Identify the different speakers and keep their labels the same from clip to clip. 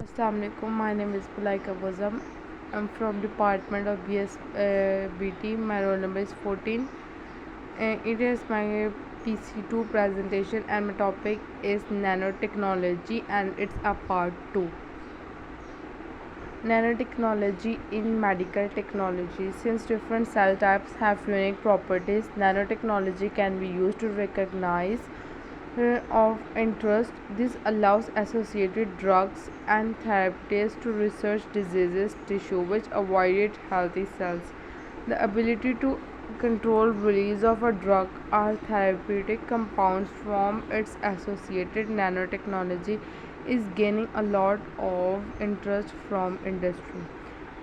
Speaker 1: Assalamualaikum. My name is Bulaika Bozam. I'm from Department of BT. My roll number is 14. It is my PC2 presentation, and my topic is nanotechnology, and it's a part 2. Nanotechnology in medical technology. Since different cell types have unique properties, nanotechnology can be used to recognize of interest. This allows associated drugs and therapies to research diseases tissue which avoided healthy cells. The ability to control release of a drug or therapeutic compounds from its associated nanotechnology is gaining a lot of interest from industry.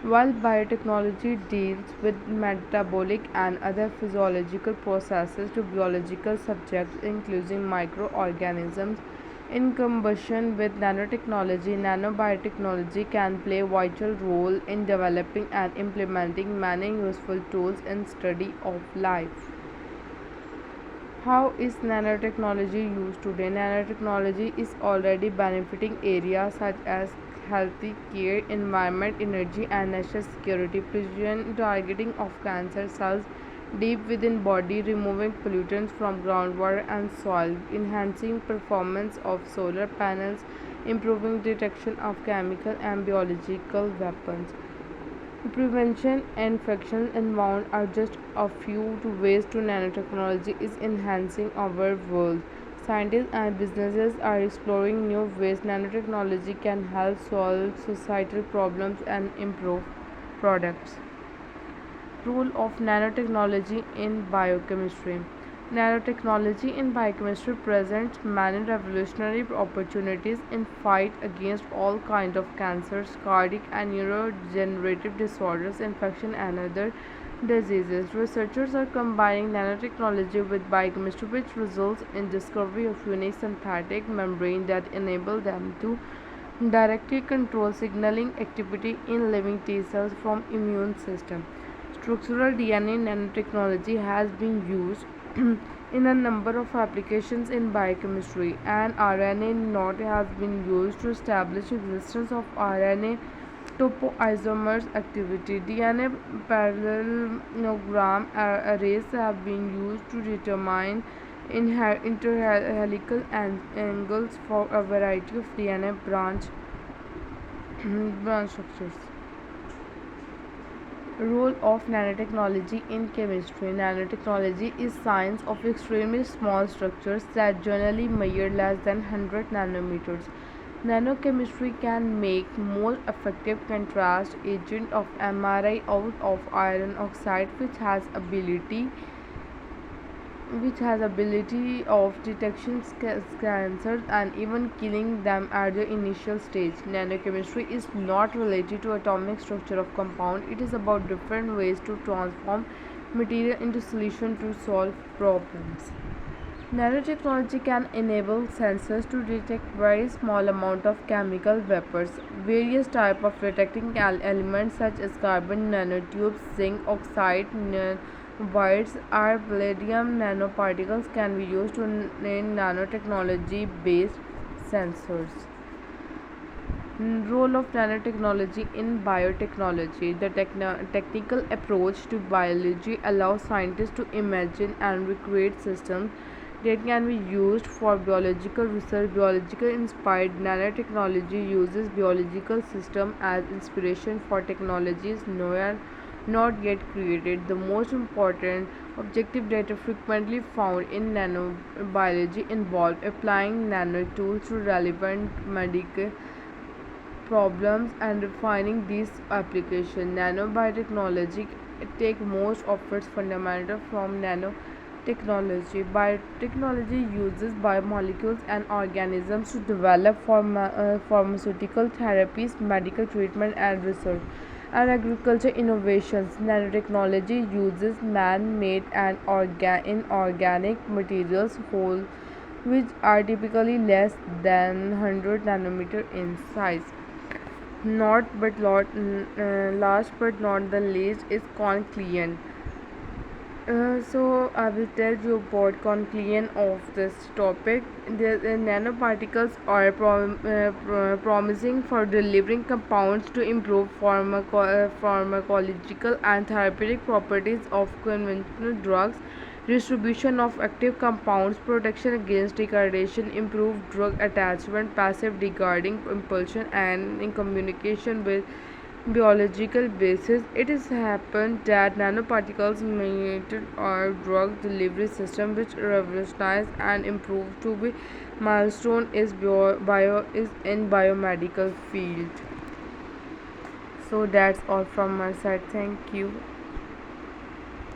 Speaker 1: While biotechnology deals with metabolic and other physiological processes to biological subjects, including microorganisms, in combination with nanotechnology, nanobiotechnology can play a vital role in developing and implementing many useful tools in study of life. How is nanotechnology used today? Nanotechnology is already benefiting areas such as healthy care, environment, energy, and national security, precision targeting of cancer cells deep within body, removing pollutants from groundwater and soil, enhancing performance of solar panels, improving detection of chemical and biological weapons. Prevention and infection and wound are just a few ways to nanotechnology is enhancing our world. Scientists and businesses are exploring new ways nanotechnology can help solve societal problems and improve products. Role of nanotechnology in biochemistry. Nanotechnology in biochemistry presents many revolutionary opportunities in fight against all kinds of cancers, cardiac and neurodegenerative disorders, infection and other diseases. Researchers are combining nanotechnology with biochemistry, which results in discovery of unique synthetic membrane that enable them to directly control signaling activity in living T cells from immune system. Structural DNA nanotechnology has been used in a number of applications in biochemistry, and RNA knot has been used to establish existence of RNA topoisomers activity. DNA parallelogram arrays have been used to determine interhelical angles for a variety of DNA branch structures. Role of nanotechnology in chemistry. Nanotechnology is science of extremely small structures that generally measure less than 100 nanometers. Nanochemistry can make more effective contrast agent of MRI out of iron oxide, which has ability of detection cancers and even killing them at the initial stage. Nanochemistry is not related to atomic structure of compound. It is about different ways to transform material into solution to solve problems. Nanotechnology can enable sensors to detect very small amount of chemical vapors. Various types of detecting elements such as carbon nanotubes, zinc oxide wires, or palladium nanoparticles can be used in nanotechnology based sensors. Role of nanotechnology in biotechnology. The technical approach to biology allows scientists to imagine and recreate systems that can be used for biological research. Biological inspired nanotechnology uses biological systems as inspiration for technologies not yet created. The most important objective data frequently found in nanobiology involve applying nanotools to relevant medical problems and refining these applications. Nanobiotechnology take most of its fundamental from nanotechnology. Biotechnology uses biomolecules and organisms to develop pharmaceutical therapies, medical treatment, and research. And agriculture innovations. Nanotechnology uses man-made and inorganic materials whole which are typically less than 100 nanometer in size. Last but not the least is concleant. So I will tell you about conclusion of this topic. The nanoparticles are promising for delivering compounds to improve pharmacological and therapeutic properties of conventional drugs, distribution of active compounds, protection against degradation, improved drug attachment, passive degrading impulsion, and in communication with biological basis. It has happened that nanoparticles mediated our drug delivery system, which revolutionized and improved to be milestone is in biomedical field. So that's all from my side. Thank you.